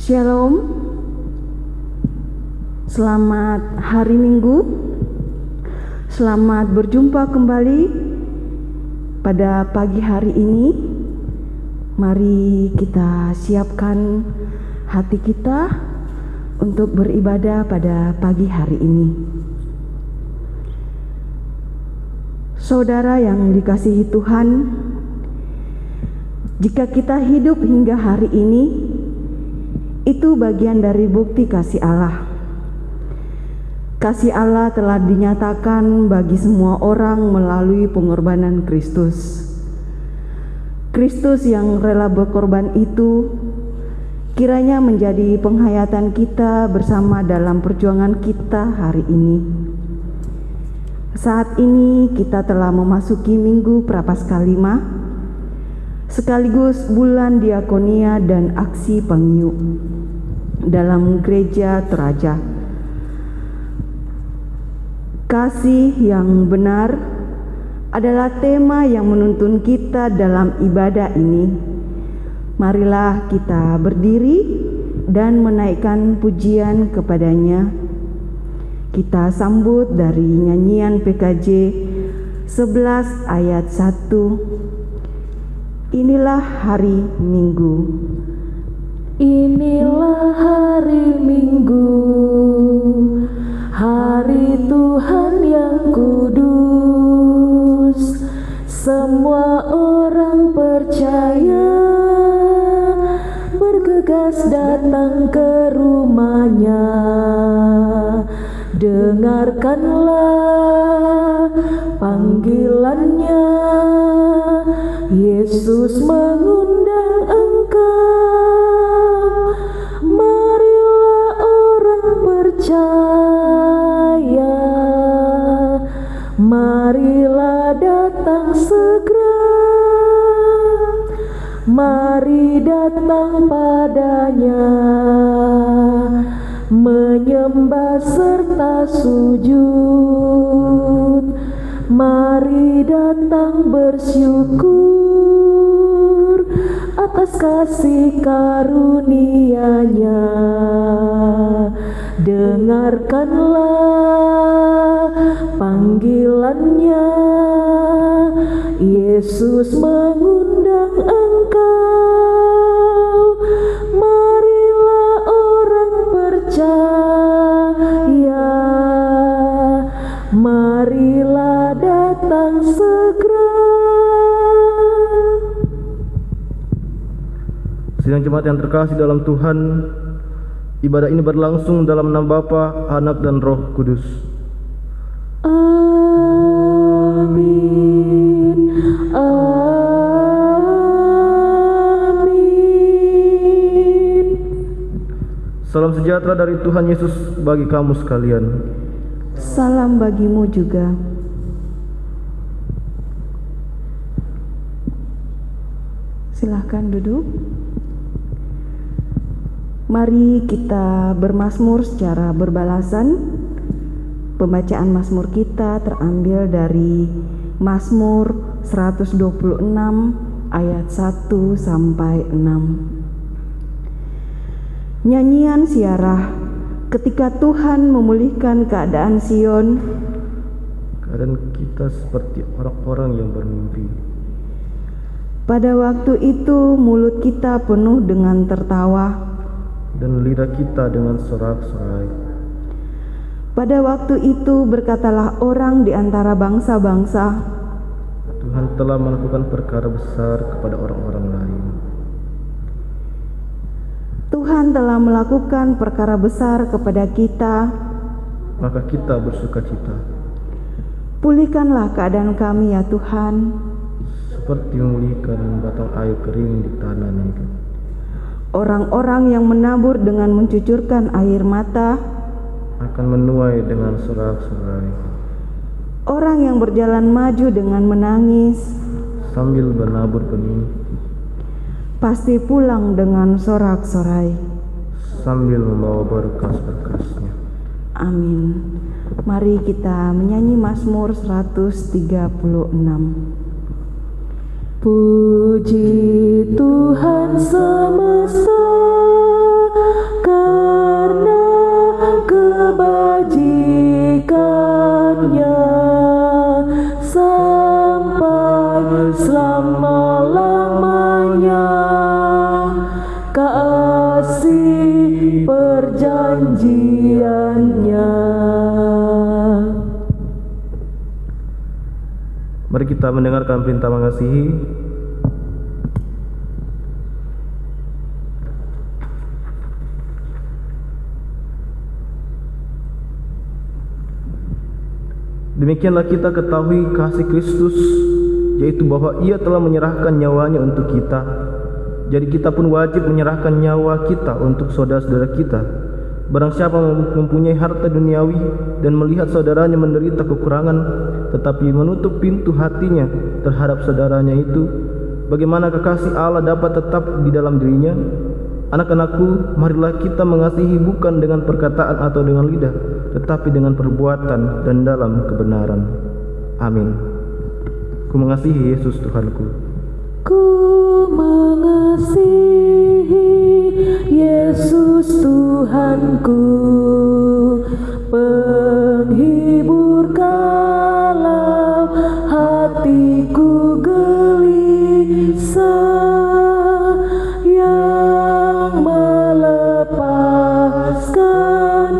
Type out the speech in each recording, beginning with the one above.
Shalom, selamat hari Minggu, selamat berjumpa kembali pada pagi hari ini. Mari kita siapkan hati kita untuk beribadah pada pagi hari ini. Saudara yang dikasihi Tuhan, jika kita hidup hingga hari ini, itu bagian dari bukti kasih Allah. Kasih Allah telah dinyatakan bagi semua orang melalui pengorbanan Kristus. Kristus yang rela berkorban itu kiranya menjadi penghayatan kita bersama dalam perjuangan kita hari ini. Saat ini kita telah memasuki Minggu Prapaskah 5, sekaligus bulan diakonia dan aksi penghiup dalam gereja Toraja. Kasih yang benar adalah tema yang menuntun kita dalam ibadah ini. Marilah kita berdiri dan menaikkan pujian kepadanya. Kita sambut dari nyanyian PKJ 11 ayat 1. Inilah hari Minggu. Inilah hari Minggu, hari Tuhan yang kudus. Semua orang percaya bergegas datang ke rumahnya. Dengarkanlah panggilannya, Yesus mengundang engkau. Marilah orang percaya, marilah datang segera, mari datang padanya, menyembah serta sujud. Mari datang bersyukur atas kasih karunia-Nya. Dengarkanlah panggilannya, Yesus mengundang engkau. Marilah orang percaya, marilah datang segera. Sidang jemaat yang terkasih dalam Tuhan, ibadah ini berlangsung dalam nama Bapa, Anak dan Roh Kudus. Amin. Amin. Salam sejahtera dari Tuhan Yesus bagi kamu sekalian. Salam bagimu juga. Silahkan duduk. Mari kita bermazmur secara berbalasan. Pembacaan mazmur kita terambil dari Mazmur 126 ayat 1 sampai 6. Nyanyian siarah ketika Tuhan memulihkan keadaan Sion. Keadaan kita seperti orang-orang yang bermimpi. Pada waktu itu mulut kita penuh dengan tertawa, dan lidah kita dengan sorak-sorai. pada waktu itu berkatalah orang di antara bangsa-bangsa, Tuhan telah melakukan perkara besar kepada orang-orang lain. Tuhan telah melakukan perkara besar kepada kita, Maka kita bersukacita, pulihkanlah keadaan kami ya Tuhan. seperti memulihkan batang air kering di tanah Negev. Orang-orang yang menabur dengan mencucurkan air mata, Akan menuai dengan sorak-sorai, orang yang berjalan maju dengan menangis, sambil menabur benih, pasti pulang dengan sorak-sorai. sambil membawa berkas-berkasnya. Amin. Mari kita menyanyi Mazmur 136. Puji Tuhan semesta karena kebajikannya sampai selama-lamanya, kasih perjanjiannya. Mari kita mendengarkan perintah mengasihi. Demikianlah kita ketahui kasih Kristus, yaitu bahwa Ia telah menyerahkan nyawanya untuk kita. Jadi kita pun wajib menyerahkan nyawa kita untuk saudara-saudara kita. Barang siapa mempunyai harta duniawi dan melihat saudaranya menderita kekurangan, tetapi menutup pintu hatinya terhadap saudaranya itu, bagaimana kasih Allah dapat tetap di dalam dirinya? Anak-anakku, marilah kita mengasihi bukan dengan perkataan atau dengan lidah, tetapi dengan perbuatan dan dalam kebenaran. Amin. Ku mengasihi Yesus Tuhanku. Ku mengasihi Yesus Tuhanku, penghibur kalau hatiku gelisah, yang melepaskan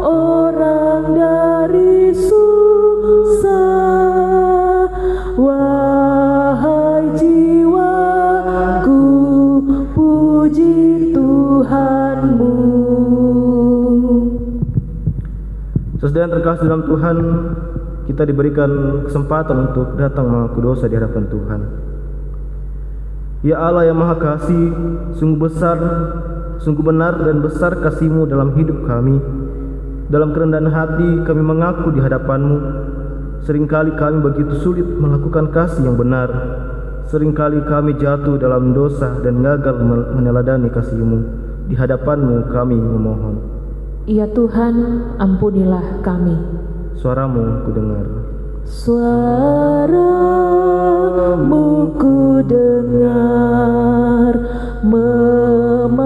orang dari susah. Wahai jiwaku, puji Tuhanmu. Saudara yang terkasih dalam Tuhan, kita diberikan kesempatan untuk datang mengaku dosa di hadapan Tuhan. Ya Allah yang Maha Kasih, sungguh besar, sungguh benar dan besar kasih-Mu dalam hidup kami. Dalam kerendahan hati kami mengaku di hadapan-Mu. Seringkali kami begitu sulit melakukan kasih yang benar. Seringkali kami jatuh dalam dosa dan gagal meneladani kasih-Mu. Di hadapan-Mu kami memohon. Ya Tuhan, ampunilah kami. Suara-Mu kudengar. Suara-Mu ku dengar, memanggil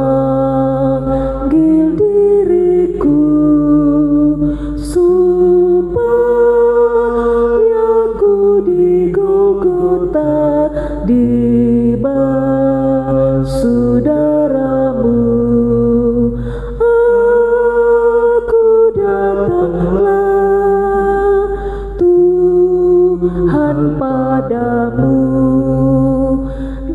diriku supaya ku di Golgota dibasuh darah-Mu. Aku datanglah Tuhan padamu,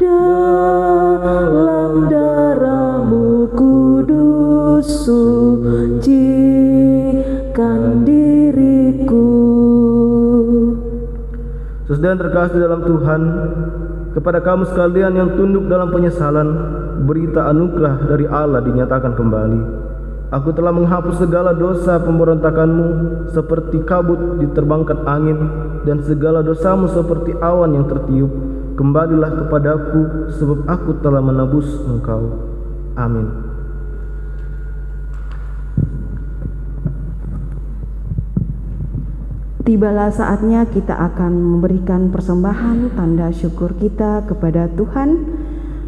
dalam darah-Mu kudus sucikan diriku. Saudara yang terkasih dalam Tuhan, kepada kamu sekalian yang tunduk dalam penyesalan, berita anugerah dari Allah dinyatakan kembali. Aku telah menghapus segala dosa pemberontakanmu seperti kabut diterbangkan angin, dan segala dosamu seperti awan yang tertiup. Kembalilah kepadaku, sebab aku telah menebus engkau. Amin. Tibalah saatnya kita akan memberikan persembahan tanda syukur kita kepada Tuhan,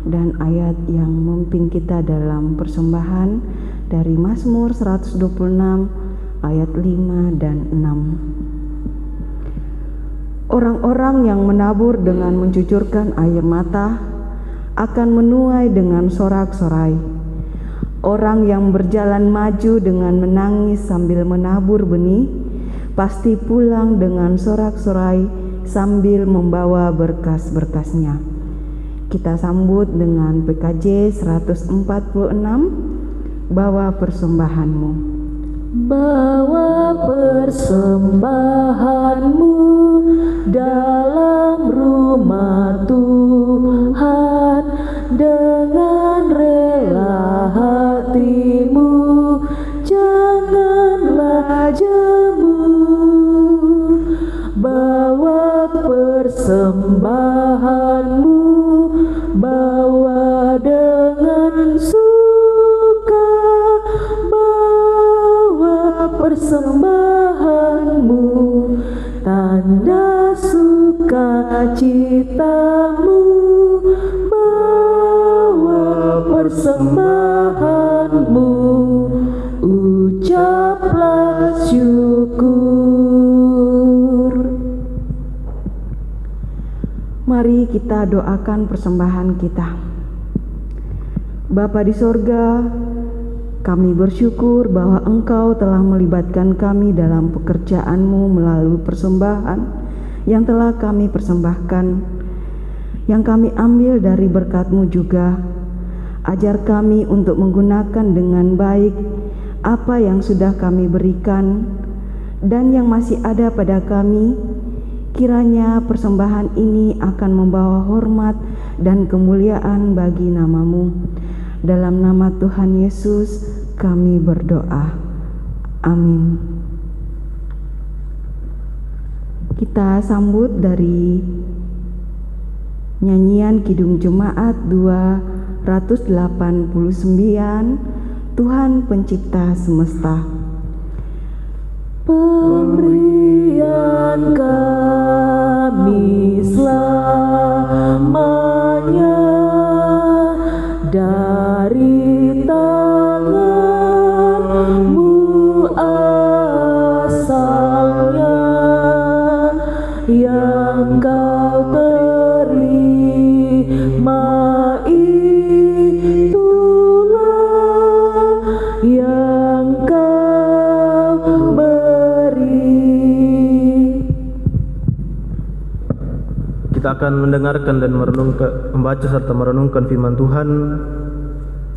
dan ayat yang memimpin kita dalam persembahan dari Mazmur 126 ayat 5 dan 6. Orang-orang yang menabur dengan mencucurkan air mata akan menuai dengan sorak-sorai. Orang yang berjalan maju dengan menangis sambil menabur benih pasti pulang dengan sorak-sorai sambil membawa berkas-berkasnya. Kita sambut dengan PKJ 146, bawa persembahanmu. Bawa persembahanmu dalam rumah Tuhan dengan rela hatimu, janganlah jemu. Bawa persembahanmu, bawa dengan suka, bawa persembahanmu, tanda sukacitamu, bawa persembahanmu, ucaplah syukur. Mari kita doakan persembahan kita. Bapa di sorga, kami bersyukur bahwa Engkau telah melibatkan kami dalam pekerjaan-Mu melalui persembahan yang telah kami persembahkan, yang kami ambil dari berkat-Mu juga. Ajar kami untuk menggunakan dengan baik apa yang sudah kami berikan dan yang masih ada pada kami. Kiranya persembahan ini akan membawa hormat dan kemuliaan bagi nama-Mu. Dalam nama Tuhan Yesus kami berdoa. Amin. Kita sambut dari nyanyian Kidung Jemaat 289, Tuhan Pencipta Semesta. Pemberian kami selamanya dari tangan-Mu asalnya, yang Kau terima itulah yang Kau beri. Kita akan mendengarkan dan membaca serta merenungkan firman Tuhan.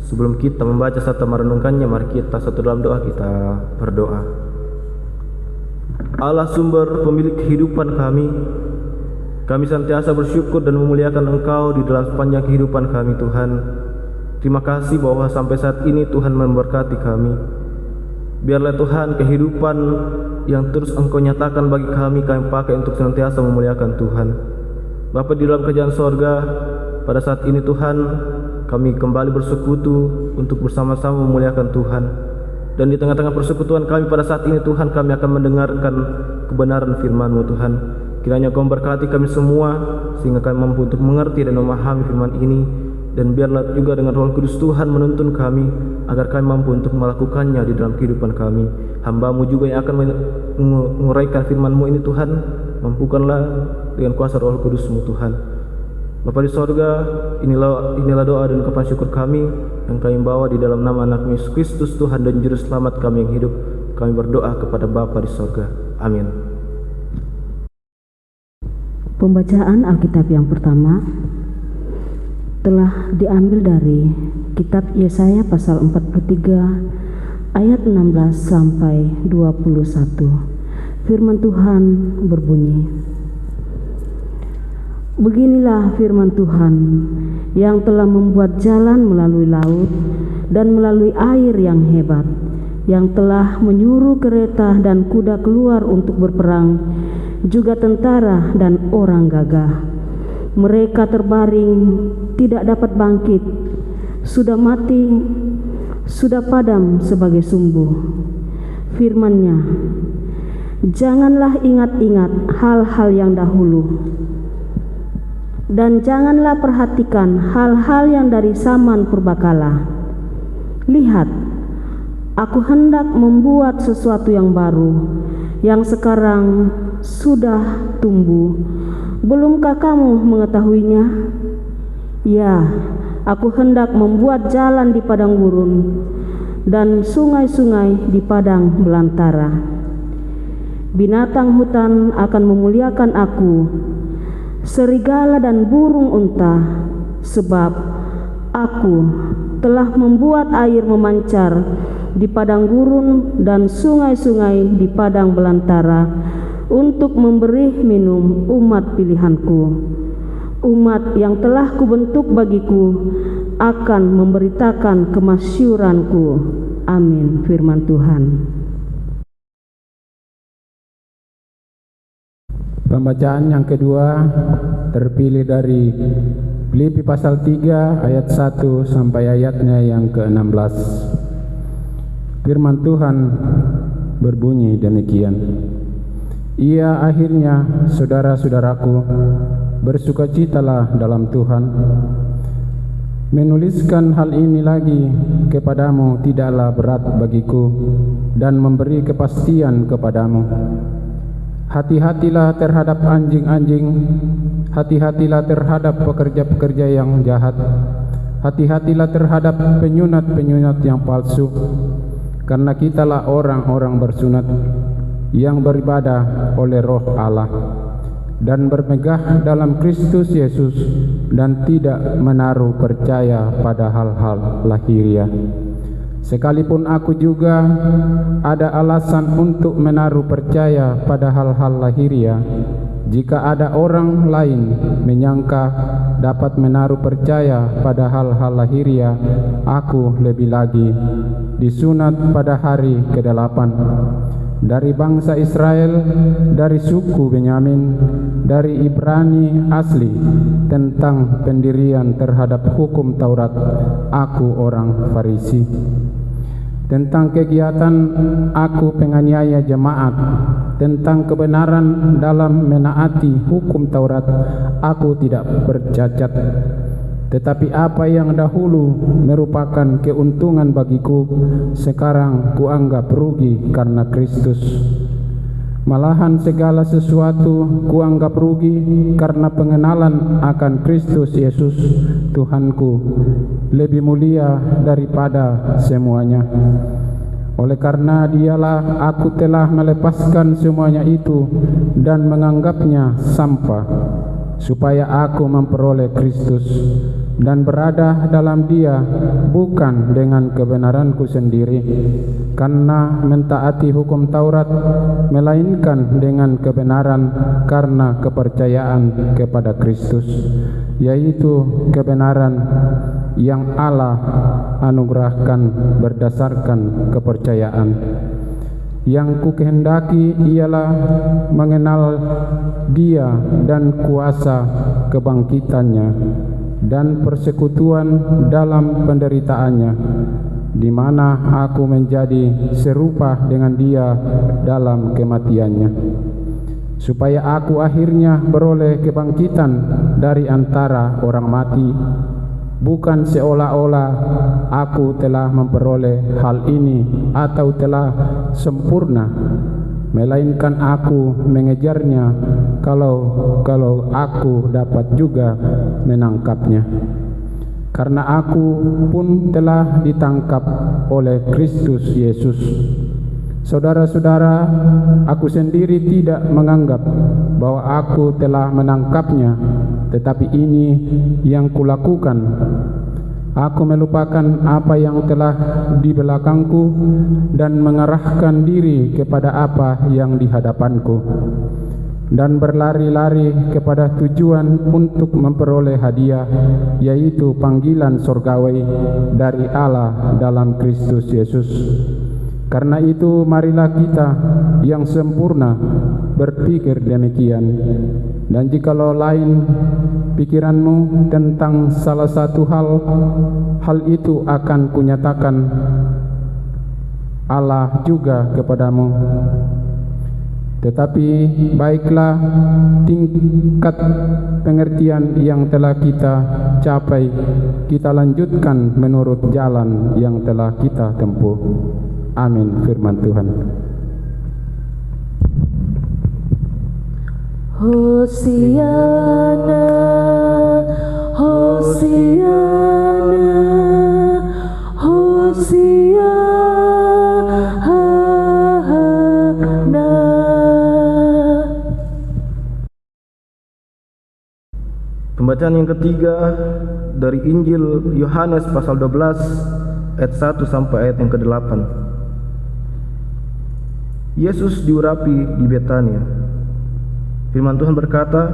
Sebelum kita membaca serta merenungkannya, mari kita satu dalam doa kita berdoa. Allah sumber pemilik kehidupan kami senantiasa bersyukur dan memuliakan Engkau di dalam sepanjang kehidupan kami Tuhan. Terima kasih bahwa sampai saat ini Tuhan memberkati kami. Biarlah Tuhan kehidupan yang terus Engkau nyatakan bagi kami pakai untuk senantiasa memuliakan Tuhan. Bapa di dalam kerajaan sorga, pada saat ini Tuhan, kami kembali bersekutu untuk bersama-sama memuliakan Tuhan. Dan di tengah-tengah persekutuan kami pada saat ini Tuhan, kami akan mendengarkan kebenaran firman-Mu Tuhan. Kiranya Kau memberkati kami semua, sehingga kami mampu untuk mengerti dan memahami firman ini. Dan biarlah juga dengan Roh Kudus Tuhan menuntun kami, agar kami mampu untuk melakukannya di dalam kehidupan kami. Hamba-Mu juga yang akan menguraikan firman-Mu ini Tuhan, mampukanlah dengan kuasa Roh Kudus-Mu Tuhan. Bapa di sorga, inilah doa dan ungkapan syukur kami yang kami bawa di dalam nama anak Yesus Kristus Tuhan dan Juru Selamat kami yang hidup. Kami berdoa kepada Bapa di sorga. Amin. Pembacaan Alkitab yang pertama telah diambil dari kitab Yesaya pasal 43 ayat 16 sampai 21. Firman Tuhan berbunyi, beginilah firman Tuhan yang telah membuat jalan melalui laut dan melalui air yang hebat, yang telah menyuruh kereta dan kuda keluar untuk berperang, juga tentara dan orang gagah. Mereka terbaring, tidak dapat bangkit, sudah mati, sudah padam sebagai sumbu. Firman-Nya, janganlah ingat-ingat hal-hal yang dahulu, dan janganlah perhatikan hal-hal yang dari zaman purbakala. Lihat, aku hendak membuat sesuatu yang baru, yang sekarang sudah tumbuh. Belumkah kamu mengetahuinya? Ya, aku hendak membuat jalan di padang gurun dan sungai-sungai di padang belantara. Binatang hutan akan memuliakan aku, serigala dan burung unta, sebab aku telah membuat air memancar di padang gurun dan sungai-sungai di padang belantara untuk memberi minum umat pilihanku. Umat yang telah kubentuk bagiku akan memberitakan kemasyuranku. Amin. Firman Tuhan. Pembacaan yang kedua terpilih dari Filipi pasal 3 ayat 1 sampai ayatnya yang ke-16. Firman Tuhan berbunyi demikian. Ia akhirnya, saudara-saudaraku, bersukacitalah dalam Tuhan. Menuliskan hal ini lagi kepadamu tidaklah berat bagiku dan memberi kepastian kepadamu. Hati-hatilah terhadap anjing-anjing, hati-hatilah terhadap pekerja-pekerja yang jahat, hati-hatilah terhadap penyunat-penyunat yang palsu, karena kitalah orang-orang bersunat yang beribadah oleh Roh Allah dan bermegah dalam Kristus Yesus dan tidak menaruh percaya pada hal-hal lahiriah. Sekalipun aku juga ada alasan untuk menaruh percaya pada hal-hal lahiriah, jika ada orang lain menyangka dapat menaruh percaya pada hal-hal lahiriah, aku lebih lagi disunat pada hari ke-8 dari bangsa Israel, dari suku Benyamin, dari Ibrani asli. Tentang pendirian terhadap hukum Taurat, aku orang Farisi. Tentang kegiatan, aku penganiaya jemaat. Tentang kebenaran dalam menaati hukum Taurat, aku tidak bercacat. Tetapi apa yang dahulu merupakan keuntungan bagiku, sekarang kuanggap rugi karena Kristus. Malahan segala sesuatu kuanggap rugi karena pengenalan akan Kristus Yesus Tuhanku lebih mulia daripada semuanya. Oleh karena Dialah aku telah melepaskan semuanya itu dan menganggapnya sampah, supaya aku memperoleh Kristus dan berada dalam Dia, bukan dengan kebenaranku sendiri karena mentaati hukum Taurat, melainkan dengan kebenaran karena kepercayaan kepada Kristus, yaitu kebenaran yang Allah anugerahkan berdasarkan kepercayaan. Yang kukehendaki ialah mengenal Dia dan kuasa kebangkitannya dan persekutuan dalam penderitaannya, di mana aku menjadi serupa dengan Dia dalam kematiannya, supaya aku akhirnya beroleh kebangkitan dari antara orang mati. Bukan seolah-olah aku telah memperoleh hal ini atau telah sempurna, melainkan aku mengejarnya kalau aku dapat juga menangkapnya. Karena aku pun telah ditangkap oleh Kristus Yesus. Saudara-saudara, aku sendiri tidak menganggap bahwa aku telah menangkapnya, tetapi ini yang kulakukan. Aku melupakan apa yang telah di belakangku dan mengarahkan diri kepada apa yang di hadapanku, dan berlari-lari kepada tujuan untuk memperoleh hadiah, yaitu panggilan surgawi dari Allah dalam Kristus Yesus. Karena itu marilah kita yang sempurna berpikir demikian. Dan jikalau lain pikiranmu tentang salah satu hal itu akan kunyatakan Allah juga kepadamu. Tetapi baiklah tingkat pengertian yang telah kita capai, kita lanjutkan menurut jalan yang telah kita tempuh. Amin. Firman Tuhan. Hosiana, Hosiana, Hosiana. Pembacaan yang ketiga dari Injil Yohanes pasal 12 ayat 1 sampai ayat yang ke-8. Yesus diurapi di Betania. Firman Tuhan berkata,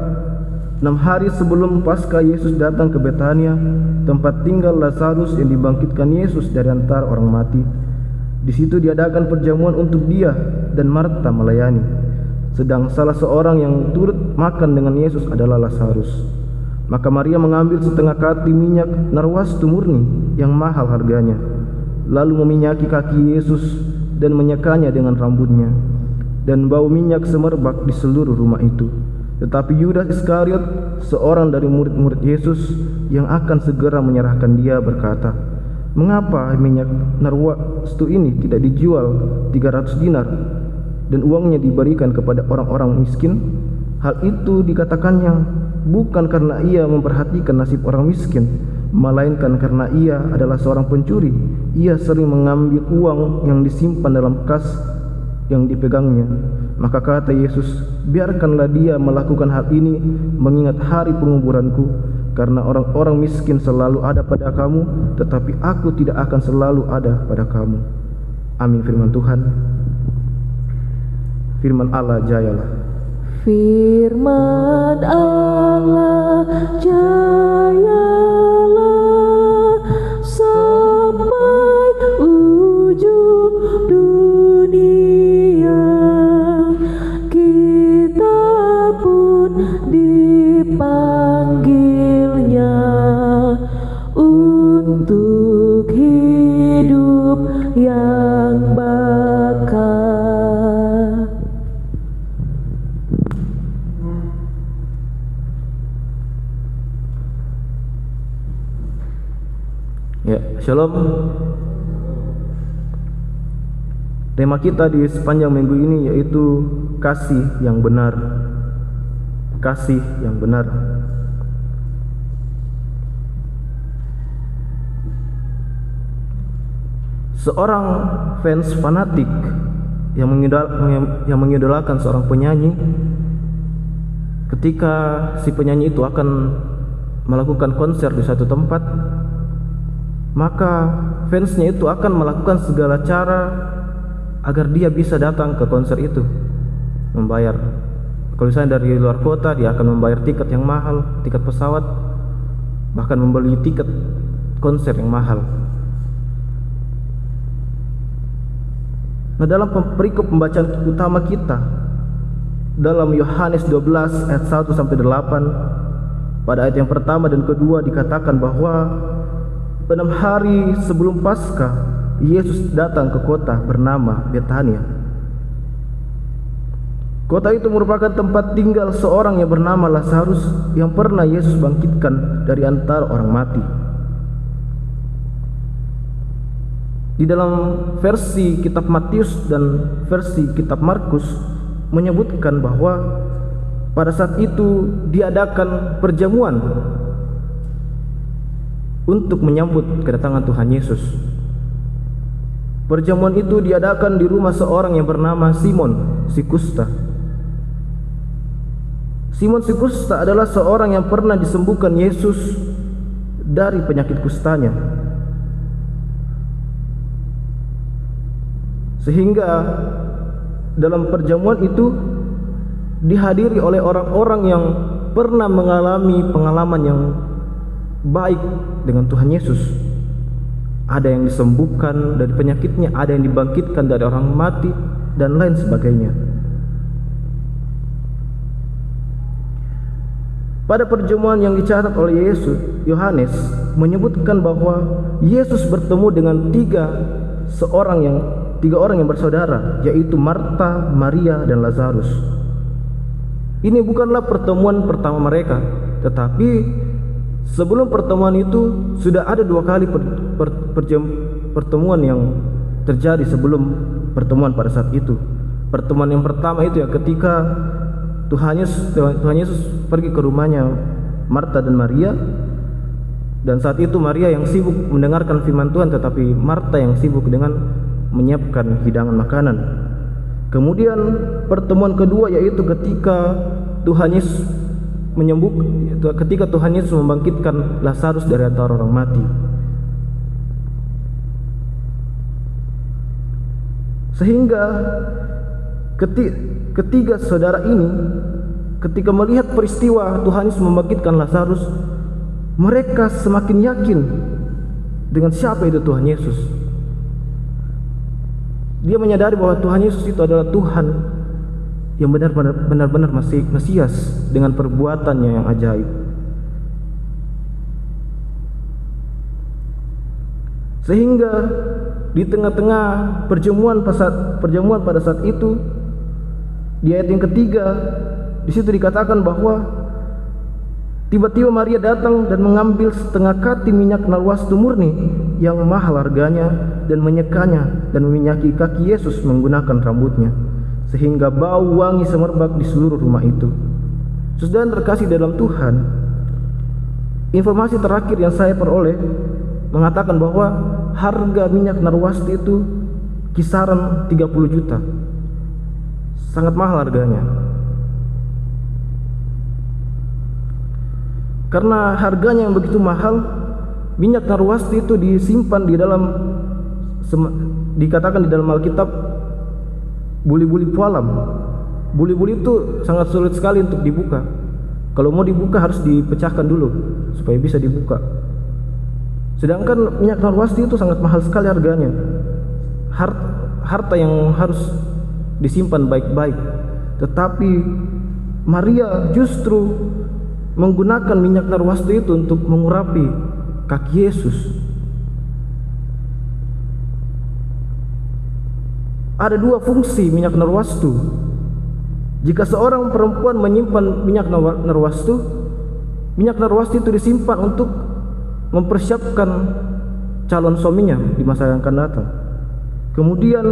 6 hari sebelum Paskah Yesus datang ke Betania, tempat tinggal Lazarus yang dibangkitkan Yesus dari antara orang mati. Di situ diadakan perjamuan untuk dia dan Marta melayani. Sedang salah seorang yang turut makan dengan Yesus adalah Lazarus. Maka Maria mengambil setengah kati minyak narwastu murni yang mahal harganya, lalu meminyaki kaki Yesus dan menyekanya dengan rambutnya, dan bau minyak semerbak di seluruh rumah itu. Tetapi Yudas Iskariot, seorang dari murid-murid Yesus yang akan segera menyerahkan dia, berkata, "Mengapa minyak narwastu ini tidak dijual 300 dinar dan uangnya diberikan kepada orang-orang miskin?" Hal itu dikatakannya bukan karena ia memperhatikan nasib orang miskin, melainkan karena ia adalah seorang pencuri. Ia sering mengambil uang yang disimpan dalam kas yang dipegangnya. Maka kata Yesus, "Biarkanlah dia melakukan hal ini mengingat hari penguburanku, karena orang-orang miskin selalu ada pada kamu, tetapi aku tidak akan selalu ada pada kamu." Amin. Firman Tuhan. Firman Allah jayalah. Firman Allah jayalah sampai ujung dunia. Kita pun dipanggilnya untuk hidup yang bakal. Ya, Shalom. Tema kita di sepanjang minggu ini yaitu kasih yang benar. Kasih yang benar. Seorang fans fanatik yang mengidolakan seorang penyanyi, ketika si penyanyi itu akan melakukan konser di satu tempat, maka fansnya itu akan melakukan segala cara agar dia bisa datang ke konser itu, membayar. Kalau misalnya dari luar kota, dia akan membayar tiket yang mahal, tiket pesawat, bahkan membeli tiket konser yang mahal. Nah, dalam perikop pembacaan utama kita dalam Yohanes 12 ayat 1 sampai 8, pada ayat yang pertama dan kedua dikatakan bahwa 6 hari sebelum Paskah, Yesus datang ke kota bernama Betania. Kota itu merupakan tempat tinggal seorang yang bernama Lazarus yang pernah Yesus bangkitkan dari antara orang mati. Di dalam versi kitab Matius dan versi kitab Markus menyebutkan bahwa pada saat itu diadakan perjamuan untuk menyambut kedatangan Tuhan Yesus. Perjamuan itu diadakan di rumah seorang yang bernama Simon si Kusta. Simon si Kusta adalah seorang yang pernah disembuhkan Yesus dari penyakit kustanya, sehingga dalam perjamuan itu dihadiri oleh orang-orang yang pernah mengalami pengalaman yang baik dengan Tuhan Yesus. ada yang disembuhkan dari penyakitnya, ada yang dibangkitkan dari orang mati, dan lain sebagainya. Pada perjamuan yang dicatat oleh Yohanes menyebutkan bahwa Yesus bertemu dengan tiga orang yang bersaudara, yaitu Marta, Maria, dan Lazarus. Ini bukanlah pertemuan pertama mereka, tetapi sebelum pertemuan itu sudah ada 2 kali pertemuan yang terjadi sebelum pertemuan pada saat itu. Pertemuan yang pertama itu ya ketika Tuhan Yesus pergi ke rumahnya Marta dan Maria, dan saat itu Maria yang sibuk mendengarkan firman Tuhan, tetapi Marta yang sibuk dengan menyiapkan hidangan makanan. Kemudian pertemuan kedua yaitu ketika Tuhan Yesus membangkitkan Lazarus dari antara orang mati. Sehingga ketiga saudara ini ketika melihat peristiwa Tuhan Yesus membangkitkan Lazarus, mereka semakin yakin dengan siapa itu Tuhan Yesus. Dia menyadari bahwa Tuhan Yesus itu adalah Tuhan yang benar-benar Mesias dengan perbuatannya yang ajaib. Sehingga di tengah-tengah perjamuan pada saat itu, di ayat yang ketiga, di situ dikatakan bahwa tiba-tiba Maria datang dan mengambil setengah kati minyak narwastu murni yang mahal harganya dan menyekanya dan meminyaki kaki Yesus menggunakan rambutnya, sehingga bau wangi semerbak di seluruh rumah itu. Saudara terkasih dalam Tuhan, informasi terakhir yang saya peroleh mengatakan bahwa harga minyak narwastu itu kisaran 30 juta. Sangat mahal harganya. Karena harganya yang begitu mahal, minyak narwastu itu disimpan di dalam, dikatakan di dalam Alkitab, buli-buli pualam. Buli-buli itu sangat sulit sekali untuk dibuka. Kalau mau dibuka harus dipecahkan dulu supaya bisa dibuka. Sedangkan minyak narwastu itu sangat mahal sekali harganya. Harta yang harus disimpan baik-baik. Tetapi Maria justru menggunakan minyak narwastu itu untuk mengurapi kaki Yesus. Ada 2 fungsi minyak narwastu. Jika seorang perempuan menyimpan minyak narwastu itu disimpan untuk mempersiapkan calon suaminya di masa yang akan datang. Kemudian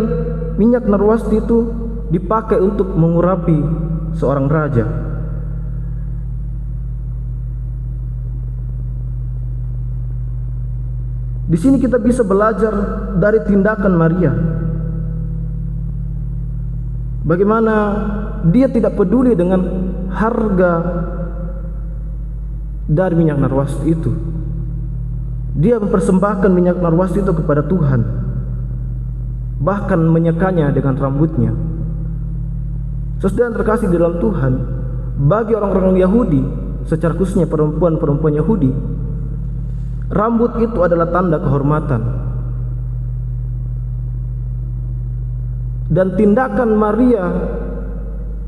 minyak narwastu itu dipakai untuk mengurapi seorang raja. Di sini kita bisa belajar dari tindakan Maria. Bagaimana dia tidak peduli dengan harga dari minyak narwastu itu. Dia mempersembahkan minyak narwastu itu kepada Tuhan, bahkan menyekanya dengan rambutnya. Saudara terkasih dalam Tuhan, bagi orang-orang Yahudi, secara khususnya perempuan-perempuan Yahudi, rambut itu adalah tanda kehormatan. Dan tindakan Maria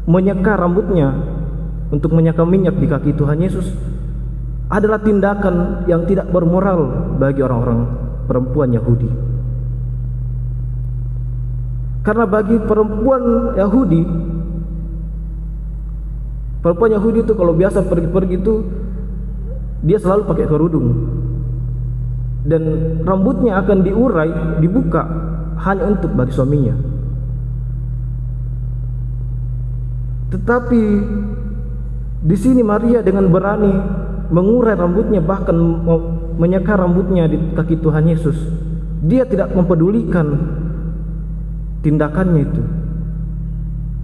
menyeka rambutnya untuk menyeka minyak di kaki Tuhan Yesus adalah tindakan yang tidak bermoral bagi orang-orang perempuan Yahudi. Karena bagi perempuan Yahudi itu kalau biasa pergi-pergi itu dia selalu pakai kerudung, dan rambutnya akan dibuka hanya untuk bagi suaminya. Tetapi di sini Maria dengan berani mengurai rambutnya, bahkan menyeka rambutnya di kaki Tuhan Yesus. Dia tidak mempedulikan tindakannya itu.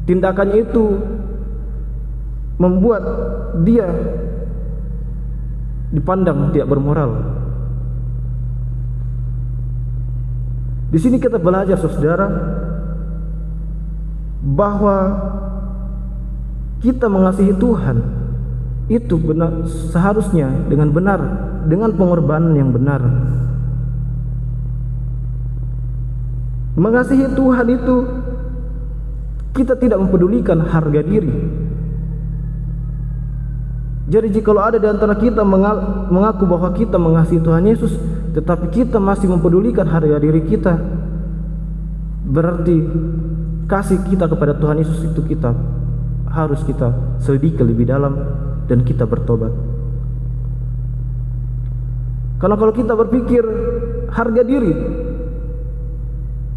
Tindakannya itu membuat dia dipandang tidak bermoral. Di sini kita belajar, saudara, bahwa kita mengasihi Tuhan itu seharusnya dengan benar, dengan pengorbanan yang benar. Mengasihi Tuhan itu kita tidak mempedulikan harga diri. Jadi jikalau ada di antara kita mengaku bahwa kita mengasihi Tuhan Yesus, tetapi kita masih mempedulikan harga diri kita, berarti kasih kita kepada Tuhan Yesus itu harus kita selidiki lebih dalam dan kita bertobat. Karena kalau kita berpikir harga diri,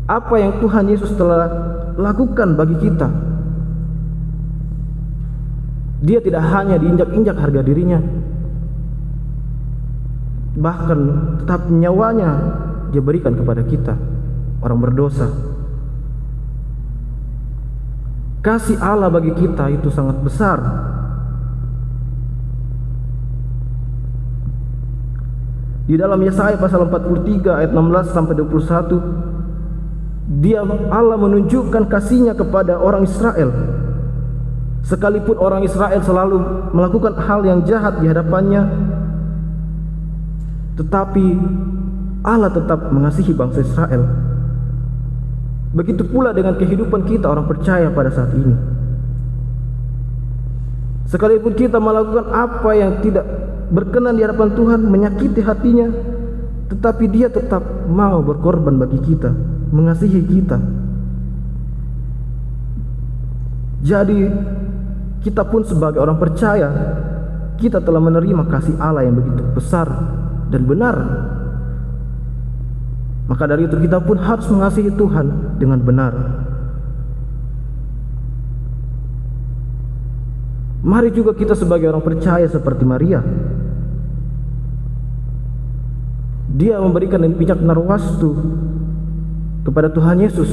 apa yang Tuhan Yesus telah lakukan bagi kita, Dia tidak hanya diinjak-injak harga dirinya, bahkan tetap nyawanya Dia berikan kepada kita, orang berdosa. Kasih Allah bagi kita itu sangat besar. Di dalam Yesaya pasal 43 ayat 16 sampai 21, Allah menunjukkan kasih-Nya kepada orang Israel. Sekalipun orang Israel selalu melakukan hal yang jahat di hadapannya, tetapi Allah tetap mengasihi bangsa Israel. Begitu pula dengan kehidupan kita orang percaya pada saat ini. Sekalipun kita melakukan apa yang tidak berkenan di hadapan Tuhan, menyakiti hatinya, tetapi Dia tetap mau berkorban bagi kita, mengasihi kita. Jadi kita pun sebagai orang percaya, kita telah menerima kasih Allah yang begitu besar dan benar. Maka dari itu kita pun harus mengasihi Tuhan dengan benar. Mari juga kita sebagai orang percaya seperti Maria. Dia memberikan pijak narwastu kepada Tuhan Yesus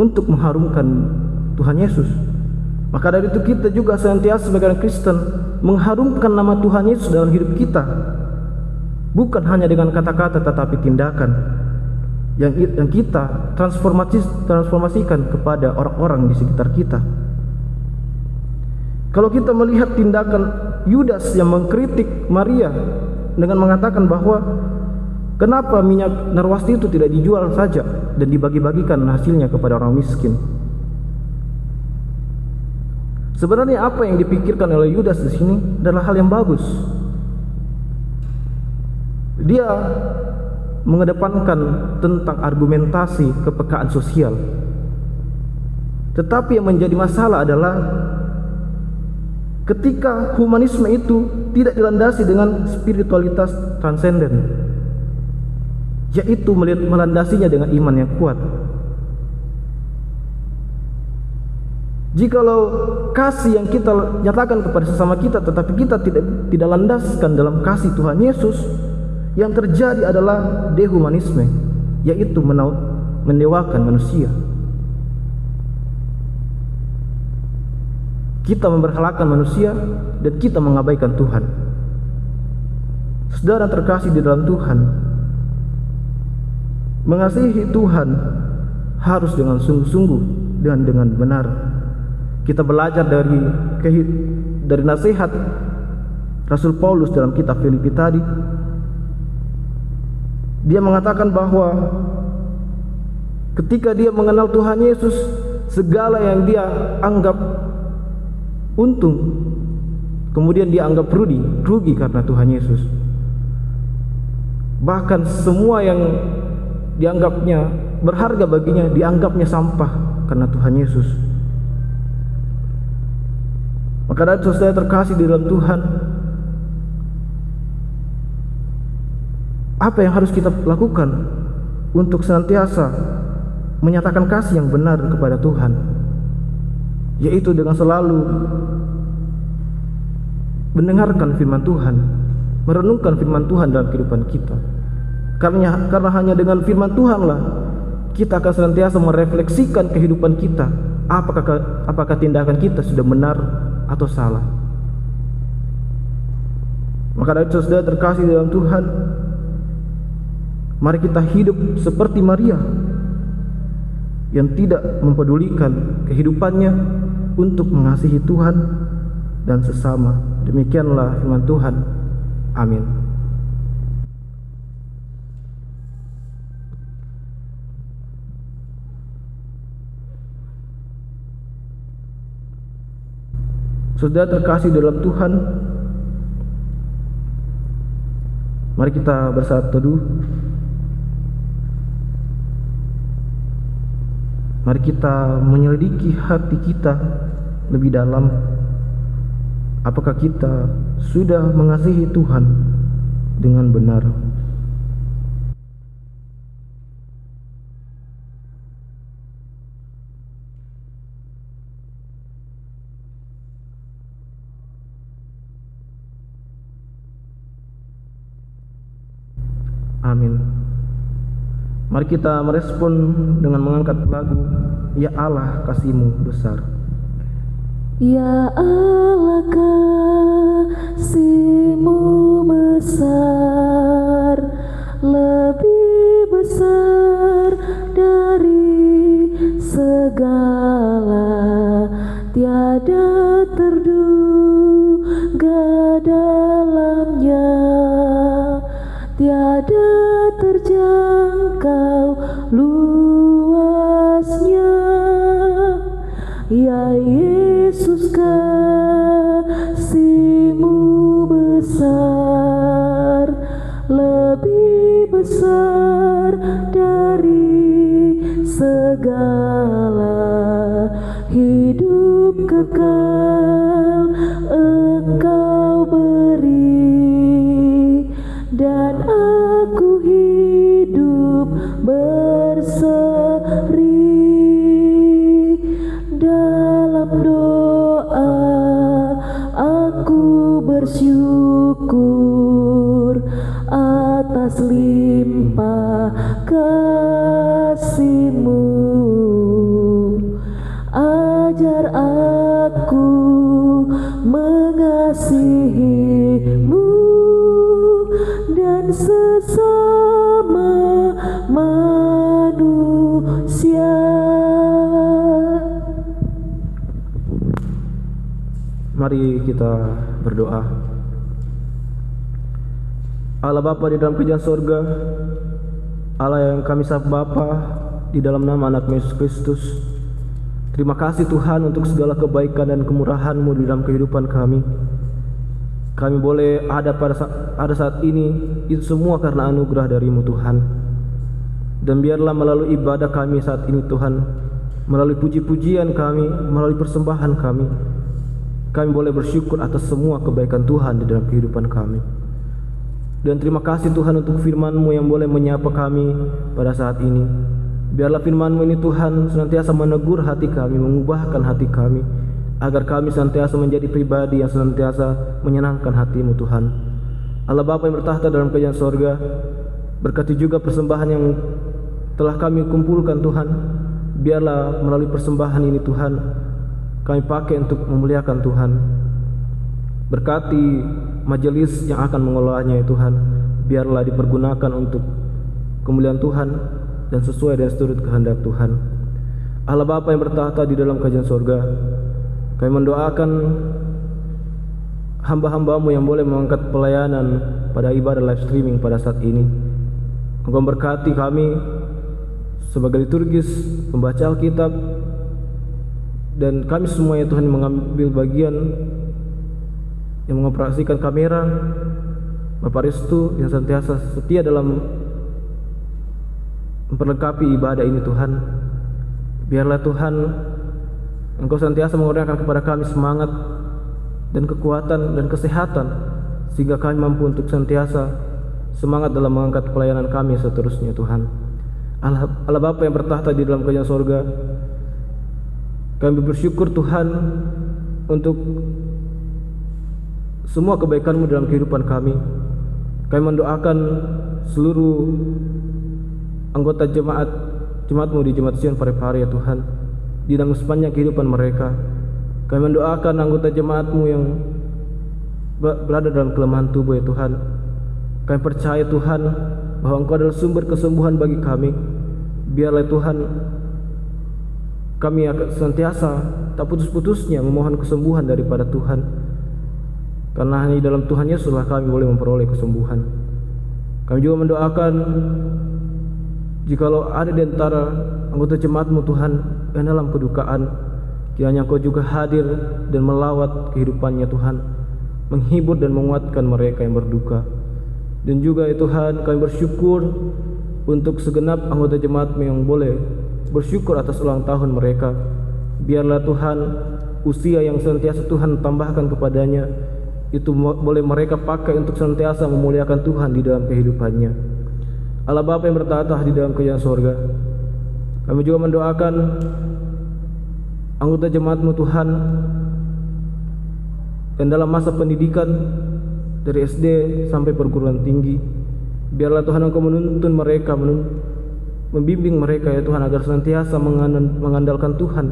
untuk mengharumkan Tuhan Yesus. Maka dari itu kita juga senantiasa sebagai orang Kristen mengharumkan nama Tuhan Yesus dalam hidup kita, bukan hanya dengan kata-kata tetapi tindakan yang kita transformasikan kepada orang-orang di sekitar kita. Kalau kita melihat tindakan Yudas yang mengkritik Maria dengan mengatakan bahwa kenapa minyak narwasti itu tidak dijual saja dan dibagi-bagikan hasilnya kepada orang miskin. Sebenarnya apa yang dipikirkan oleh Yudas di sini adalah hal yang bagus. Dia mengedepankan tentang argumentasi kepekaan sosial. Tetapi yang menjadi masalah adalah ketika humanisme itu tidak dilandasi dengan spiritualitas transenden, yaitu melandasinya dengan iman yang kuat. Jikalau kasih yang kita nyatakan kepada sesama kita tetapi kita tidak landaskan dalam kasih Tuhan Yesus, yang terjadi adalah dehumanisme, yaitu mendewakan manusia. Kita memberhalakan manusia dan kita mengabaikan Tuhan. Saudara terkasih di dalam Tuhan, mengasihi Tuhan harus dengan sungguh-sungguh dan dengan benar. Kita belajar dari nasihat Rasul Paulus dalam kitab Filipi tadi. Dia mengatakan bahwa ketika dia mengenal Tuhan Yesus, segala yang dia anggap untung, kemudian dia anggap rugi karena Tuhan Yesus. Bahkan semua yang dianggapnya berharga baginya, dianggapnya sampah karena Tuhan Yesus. Maka dari itu saudara terkasih di dalam Tuhan, apa yang harus kita lakukan untuk senantiasa menyatakan kasih yang benar kepada Tuhan? Yaitu dengan selalu mendengarkan firman Tuhan, merenungkan firman Tuhan dalam kehidupan kita. Karena hanya dengan firman Tuhanlah kita akan senantiasa merefleksikan kehidupan kita, apakah tindakan kita sudah benar atau salah. Maka dari itu saudara terkasih dalam Tuhan, mari kita hidup seperti Maria yang tidak mempedulikan kehidupannya untuk mengasihi Tuhan dan sesama. Demikianlah firman Tuhan. Amin. Saudara terkasih dalam Tuhan, mari kita bersatu teduh. Mari kita menyelidiki hati kita lebih dalam. Apakah kita sudah mengasihi Tuhan dengan benar? Amin. Mari kita merespon dengan mengangkat lagu Ya Allah kasih-Mu besar. Ya Allah kasih-Mu besar, lebih besar dari segala, tiada terduga dalamnya, tiada terjangkau luasnya. Ya Yesus kasih-Mu besar, lebih besar dari segala, hidup kekal Engkau beri, dan aku hidup berseri. Dalam doa aku bersyukur atas limpah kasih-Mu. Ajar aku mengasihi-Mu dan sesama manusia. Mari kita berdoa. Allah Bapa di dalam kerajaan sorga, Allah yang kami sapa Bapa di dalam nama anak Yesus Kristus, terima kasih Tuhan untuk segala kebaikan dan kemurahan-Mu di dalam kehidupan kami. Kami boleh ada pada saat ini, itu semua karena anugerah dari-Mu Tuhan. Dan biarlah melalui ibadah kami saat ini Tuhan, melalui puji-pujian kami, melalui persembahan kami boleh bersyukur atas semua kebaikan Tuhan di dalam kehidupan kami. Dan terima kasih Tuhan untuk firman-Mu yang boleh menyapa kami pada saat ini. Biarlah firman-Mu ini Tuhan senantiasa menegur hati kami, mengubahkan hati kami, agar kami senantiasa menjadi pribadi yang senantiasa menyenangkan hati-Mu Tuhan. Allah Bapa yang bertahta dalam kerajaan sorga, berkati juga persembahan yang telah kami kumpulkan Tuhan. Biarlah melalui persembahan ini Tuhan, kami pakai untuk memuliakan Tuhan. Berkati majelis yang akan mengelolanya ya Tuhan, biarlah dipergunakan untuk kemuliaan Tuhan dan sesuai dengan seturut kehendak Tuhan. Allah Bapa yang bertahta di dalam kerajaan sorga, kami mendoakan hamba-hamba-Mu yang boleh mengangkat pelayanan pada ibadah live streaming pada saat ini. Engkau berkati kami sebagai liturgis, pembaca Alkitab, dan kami semua ya Tuhan yang mengambil bagian, yang mengoperasikan kamera, Bapak Restu yang senantiasa setia dalam memperlengkapi ibadah ini Tuhan. Biarlah Tuhan Engkau senantiasa mengurniakan kepada kami semangat dan kekuatan dan kesehatan, sehingga kami mampu untuk senantiasa semangat dalam mengangkat pelayanan kami seterusnya Tuhan. Allah Bapa yang bertahta di dalam kerajaan sorga, kami bersyukur Tuhan untuk semua kebaikan-Mu dalam kehidupan kami. Kami mendoakan seluruh anggota jemaat-Mu di Jemaat Sion Parepare ya Tuhan, di dalam sepanjang kehidupan mereka. Kami mendoakan anggota jemaat-Mu yang berada dalam kelemahan tubuh ya Tuhan. Kami percaya Tuhan bahwa Engkau adalah sumber kesembuhan bagi kami. Biarlah Tuhan kami akan senantiasa tak putus-putusnya memohon kesembuhan daripada Tuhan, karena hanya di dalam Tuhan Yesuslah kami boleh memperoleh kesembuhan. Kami juga mendoakan jikalau ada di antara anggota jemaat-Mu Tuhan yang dalam kedukaan, Kiranya Engkau juga hadir dan melawat kehidupannya Tuhan, menghibur dan menguatkan mereka yang berduka. Dan juga ya Tuhan, kami bersyukur untuk segenap anggota jemaat-Mu yang boleh bersyukur atas ulang tahun mereka. Biarlah Tuhan, usia yang senantiasa Tuhan tambahkan kepadanya, itu boleh mereka pakai untuk senantiasa memuliakan Tuhan di dalam kehidupannya. Allah Bapa yang bertahta di dalam kerajaan sorga, kami juga mendoakan anggota jemaat-Mu Tuhan dan dalam masa pendidikan dari SD sampai perguruan tinggi. Biarlah Tuhan Engkau menuntun mereka, membimbing mereka ya Tuhan, agar senantiasa mengandalkan Tuhan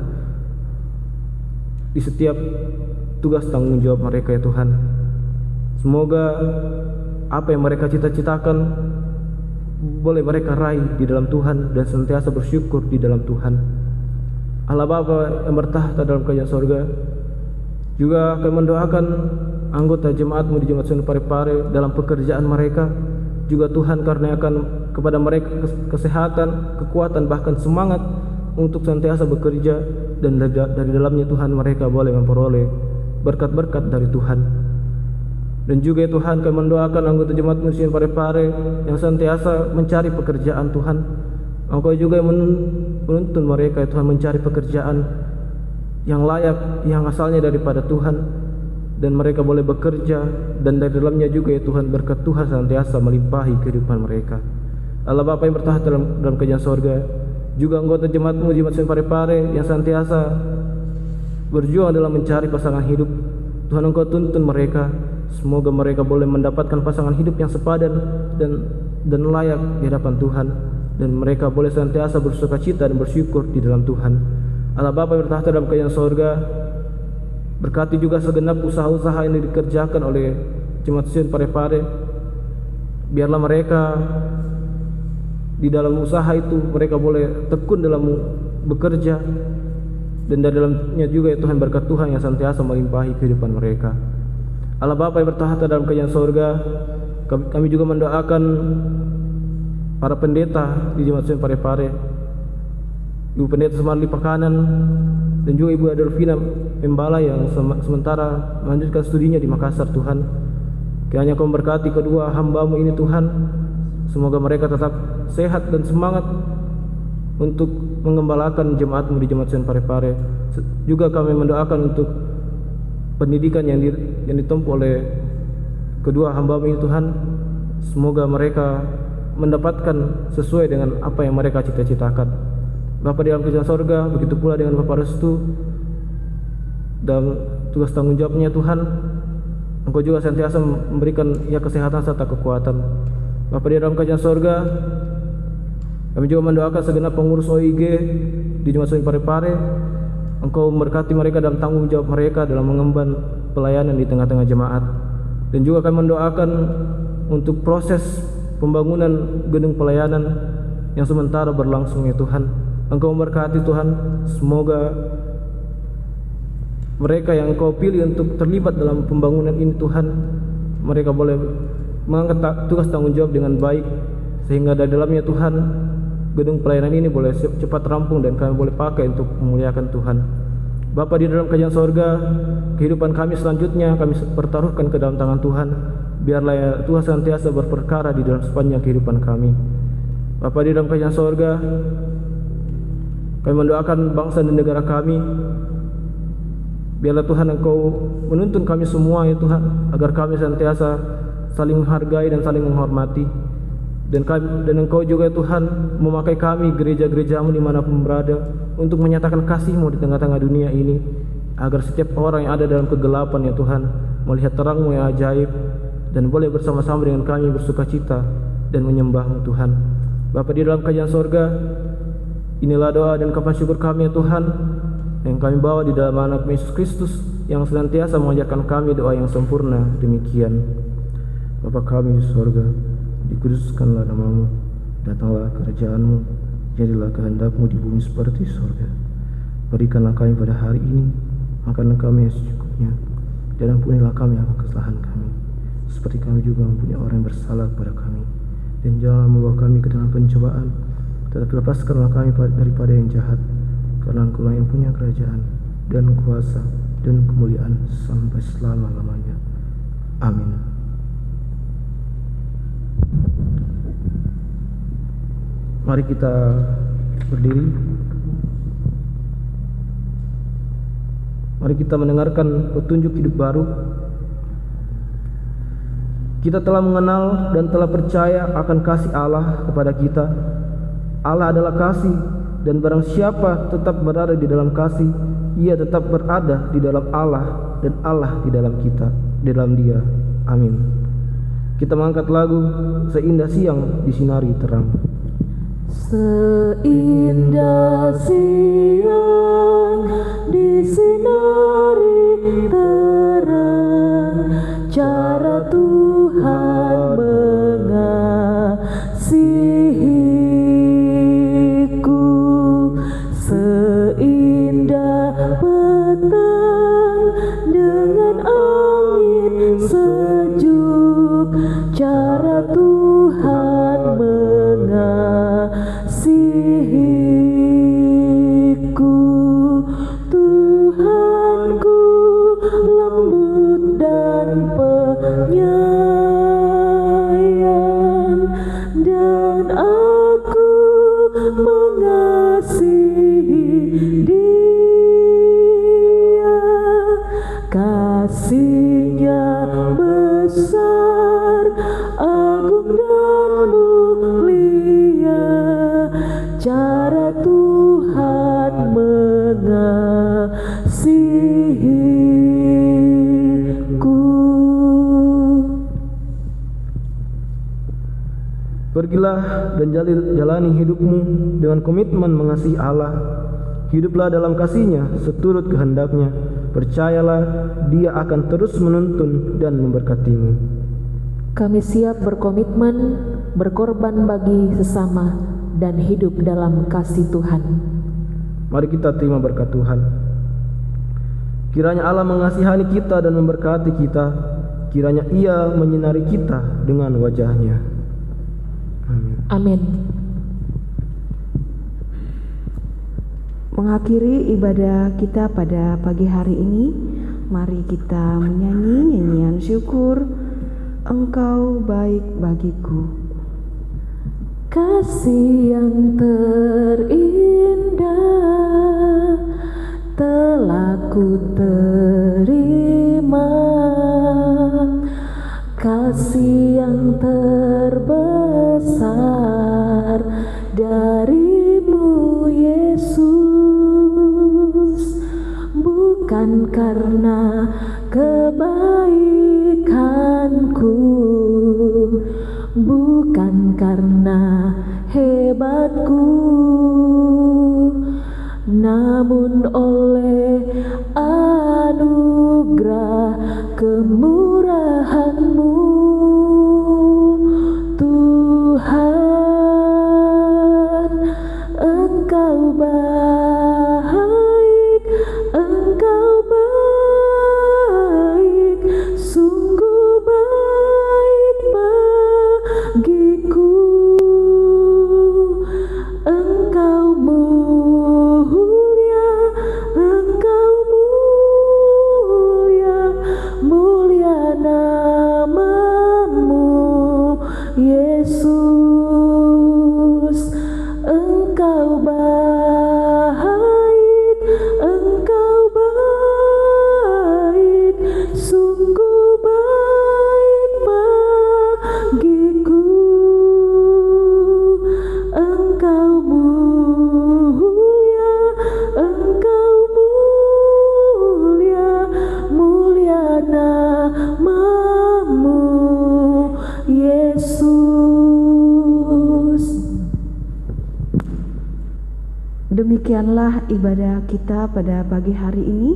di setiap tugas tanggung jawab mereka ya Tuhan. Semoga apa yang mereka cita-citakan boleh mereka raih di dalam Tuhan dan senantiasa bersyukur di dalam Tuhan. Allah Bapa yang bertahta dalam kerajaan sorga, juga kami mendoakan anggota jemaat-Mu di Jemaat Sunan Parepare dalam pekerjaan mereka. Juga Tuhan karuniakan kepada mereka kesehatan, kekuatan, bahkan semangat untuk senantiasa bekerja, dan dari dalamnya Tuhan mereka boleh memperoleh berkat-berkat dari Tuhan. Dan juga ya Tuhan, kami mendoakan anggota jemaat Sunan Parepare yang senantiasa mencari pekerjaan Tuhan. Engkau juga yang menuntun mereka ya Tuhan mencari pekerjaan yang layak, yang asalnya daripada Tuhan, dan mereka boleh bekerja, dan dari dalamnya juga ya Tuhan berkat Tuhan senantiasa melimpahi kehidupan mereka. Allah Bapa yang bertahta dalam kerajaan sorga, juga anggota jemaat-Mu Jemaat Sunan Parepare yang senantiasa berjuang dalam mencari pasangan hidup, Tuhan Engkau tuntun mereka. Semoga mereka boleh mendapatkan pasangan hidup yang sepadan dan layak di hadapan Tuhan, dan mereka boleh senantiasa bersukacita dan bersyukur di dalam Tuhan. Allah Bapa yang bertahta dalam kerajaan sorga, berkati juga segenap usaha-usaha yang dikerjakan oleh Jemaat Sunan Parepare. Biarlah mereka di dalam usaha itu mereka boleh tekun dalam bekerja, dan dari dalamnya juga ya Tuhan berkat Tuhan yang senantiasa melimpahi kehidupan mereka. Allah Bapa yang bertahta dalam kerajaan sorga, kami juga mendoakan para pendeta di Jemaat Sunan Parepare, Ibu Pendeta Sumarli Pakanan, dan juga Ibu Adolfina Pembala yang sementara melanjutkan studinya di Makassar Tuhan. Kiranya Kau memberkati kedua hamba-Mu ini Tuhan, semoga mereka tetap sehat dan semangat untuk mengembalakan jemaat-Mu di Jemaat Sunan Parepare. Juga kami mendoakan untuk pendidikan yang ditempuh oleh kedua hamba-Mu ini Tuhan, semoga mereka mendapatkan sesuai dengan apa yang mereka cita-citakan. Bapa di dalam kerajaan sorga, begitu pula dengan Bapak Restu dalam tugas tanggung jawabnya Tuhan, Engkau juga senantiasa memberikan ia kesehatan serta kekuatan. Bapa di dalam kerajaan sorga, kami juga mendoakan segenap pengurus OIG di Jemaat Sunan Parepare. Engkau memberkati mereka dalam tanggung jawab mereka dalam mengemban pelayanan di tengah-tengah jemaat. Dan juga kami mendoakan untuk proses pembangunan gedung pelayanan yang sementara berlangsung ya Tuhan. Engkau memberkati Tuhan, semoga mereka yang Engkau pilih untuk terlibat dalam pembangunan ini Tuhan, mereka boleh mengangkat tugas tanggung jawab dengan baik, sehingga dari dalamnya Tuhan gedung pelayanan ini boleh cepat rampung dan kami boleh pakai untuk memuliakan Tuhan. Bapa di dalam kerajaan sorga, kehidupan kami selanjutnya kami pertaruhkan ke dalam tangan Tuhan. Biarlah ya Tuhan senantiasa berperkara di dalam sepanjang kehidupan kami. Bapa di dalam kerajaan sorga, kami mendoakan bangsa dan negara kami. Biarlah Tuhan Engkau menuntun kami semua ya Tuhan, agar kami senantiasa saling menghargai dan saling menghormati. Dan Engkau juga ya Tuhan memakai kami, gereja-gereja-Mu dimanapun berada, untuk menyatakan kasih-Mu di tengah-tengah dunia ini, agar setiap orang yang ada dalam kegelapan ya Tuhan melihat terang-Mu yang ajaib, dan boleh bersama-sama dengan kami bersukacita dan menyembah-Mu Tuhan. Bapa di dalam kerajaan sorga, inilah doa dan ucapan syukur kami ya Tuhan, yang kami bawa di dalam anak Yesus Kristus yang senantiasa mengajarkan kami doa yang sempurna demikian. Bapa kami di sorga, dikuduskanlah nama-Mu, datanglah kerajaan-Mu, jadilah kehendak-Mu di bumi seperti sorga. Berikanlah kami pada hari ini makanan kami yang secukupnya, dan ampunilah kami akan kesalahan kami, seperti kami juga ampuni orang yang bersalah kepada kami. Dan jangan membawa kami ke dalam pencobaan, tetapi lepaskanlah kami daripada yang jahat, karena Engkau lah yang punya kerajaan, dan kuasa dan kemuliaan sampai selama-lamanya. Amin. Mari kita berdiri. Mari kita mendengarkan petunjuk hidup baru. Kita telah mengenal dan telah percaya akan kasih Allah kepada kita. Allah adalah kasih, dan barang siapa tetap berada di dalam kasih, ia tetap berada di dalam Allah, dan Allah di dalam kita, di dalam Dia. Amin. Kita mengangkat lagu Seindah Siang Disinari Terang. Seindah siang disinari terang, cara Tuhan mengasihiku. Seindah petang dengan angin sejuk, cara Tuhan mengasihiku. Tuhanku lembut dan penyayang, dan aku mengasihi Dia. Kasih-Nya besar, agung dan mulia, cara Tuhan mengasihiku. Pergilah dan jalani hidupmu dengan komitmen mengasihi Allah. Hiduplah dalam kasih-Nya seturut kehendak-Nya. Percayalah, Dia akan terus menuntun dan memberkatimu. Kami siap berkomitmen berkorban bagi sesama dan hidup dalam kasih Tuhan. Mari kita terima berkat Tuhan. Kiranya Allah mengasihani kita dan memberkati kita. Kiranya Ia menyinari kita dengan wajah-Nya. Amin. Amin. Mengakhiri ibadah kita pada pagi hari ini, mari kita menyanyi nyanyian syukur, Engkau baik bagiku. Kasih yang terindah telah ku terima, kasih yang terbesar dari-Mu Yesus, bukan karena kebaikanku, bukan karena hebatku, namun oleh anugerah kemurahan-Mu Tuhan. Engkau baik, Engkau baik, sungguh baik bagiku. Engkau mulia, Engkau mulia, mulia nama-Mu Yesus. Engkau baik, Engkau baik, sungguh baik bagiku. Engkau mulia, Engkau mulia, mulia nama-Mu Yesus. Demikianlah ibadah kita pada pagi hari ini.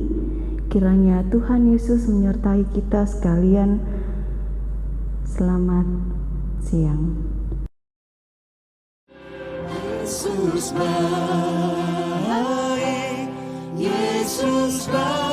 Kiranya Tuhan Yesus menyertai kita sekalian. Selamat siang. Yesus baik, Yesus baik.